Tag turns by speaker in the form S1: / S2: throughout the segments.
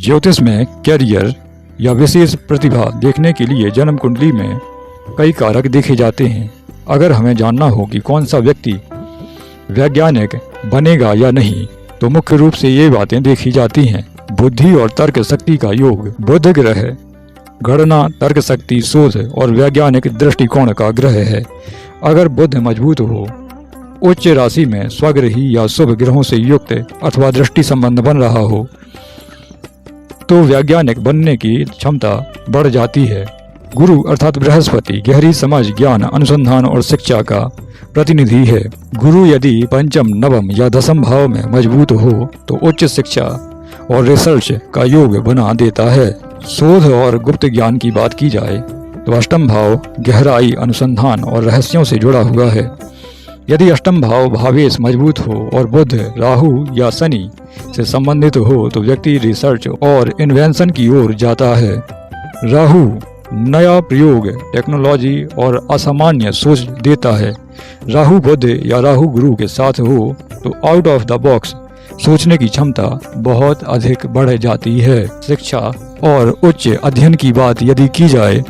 S1: ज्योतिष में कैरियर या विशेष प्रतिभा देखने के लिए जन्म कुंडली में कई कारक देखे जाते हैं। अगर हमें जानना हो कि कौन सा व्यक्ति वैज्ञानिक बनेगा या नहीं, तो मुख्य रूप से ये बातें देखी जाती हैं। बुद्धि और तर्क शक्ति का योग। बुध ग्रह गणना, तर्क शक्ति, शोध और वैज्ञानिक दृष्टिकोण का ग्रह है। अगर बुध मजबूत हो, उच्च राशि में स्वग्रही या शुभ ग्रहों से युक्त अथवा दृष्टि संबंध बन रहा हो, तो वैज्ञानिक बनने की क्षमता बढ़ जाती है। गुरु अर्थात बृहस्पति गहरी समझ, ज्ञान, अनुसंधान और शिक्षा का प्रतिनिधि है। गुरु यदि पंचम, नवम या दसम भाव में मजबूत हो तो उच्च शिक्षा और रिसर्च का योग बना देता है। शोध और गुप्त ज्ञान की बात की जाए तो अष्टम भाव गहराई, अनुसंधान और रहस्यों से जुड़ा हुआ है। यदि अष्टम भाव भावेश मजबूत हो और बुध, राहु या शनि से संबंधित हो तो व्यक्ति रिसर्च और इन्वेंशन की ओर जाता है। राहु नया प्रयोग, टेक्नोलॉजी और असामान्य सोच देता है। राहु बुध या राहु गुरु के साथ हो तो आउट ऑफ द बॉक्स सोचने की क्षमता बहुत अधिक बढ़ जाती है। शिक्षा और उच्च अध्ययन की बात यदि की जाए,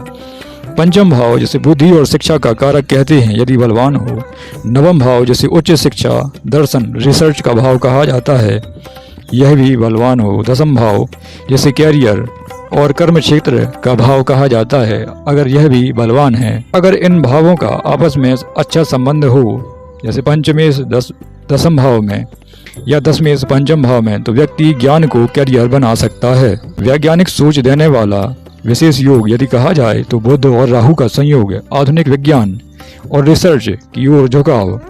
S1: पंचम भाव जैसे बुद्धि और शिक्षा का कारक कहते हैं यदि बलवान हो, नवम भाव जैसे उच्च शिक्षा, दर्शन, रिसर्च का भाव कहा जाता है, यह भी बलवान हो, दसम भाव जैसे कैरियर और कर्म क्षेत्र का भाव कहा जाता है, अगर यह भी बलवान है। अगर इन भावों का आपस में अच्छा संबंध हो, जैसे पंचमेश दसम भाव में या दसमेश पंचम भाव में, तो व्यक्ति ज्ञान को कैरियर बना सकता है। वैज्ञानिक सोच देने वाला विशेष योग यदि कहा जाए तो बुध और राहु का संयोग आधुनिक विज्ञान और रिसर्च की ओर झुकाव,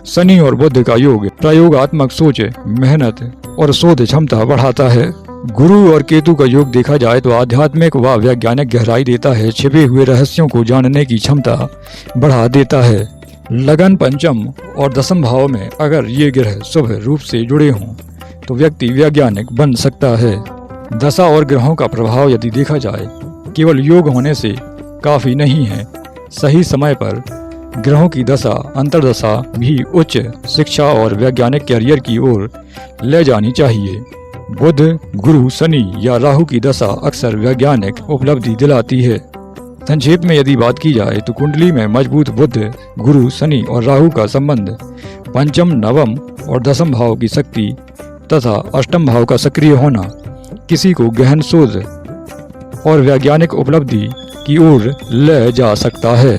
S1: शनि और बुध का योग प्रयोगात्मक सोच, मेहनत और शोध क्षमता बढ़ाता है। गुरु और केतु का योग देखा जाए तो आध्यात्मिक व वैज्ञानिक गहराई देता है, छिपे हुए रहस्यों को जानने की क्षमता बढ़ा देता है। लगन पंचम और दसम भाव में अगर ये ग्रह शुभ रूप से जुड़े हों तो व्यक्ति वैज्ञानिक बन सकता है। दशा और ग्रहों का प्रभाव यदि देखा जाए, केवल योग होने से काफी नहीं है, सही समय पर ग्रहों की दशा, अंतर्दशा भी उच्च शिक्षा और वैज्ञानिक कैरियर की ओर ले जानी चाहिए। बुध, गुरु, शनि या राहु की दशा अक्सर वैज्ञानिक उपलब्धि दिलाती है। संक्षेप में यदि बात की जाए तो कुंडली में मजबूत बुध, गुरु, शनि और राहु का संबंध, पंचम, नवम और दसम भाव की शक्ति तथा अष्टम भाव का सक्रिय होना किसी को गहन शोध और वैज्ञानिक उपलब्धि की ओर ले जा सकता है।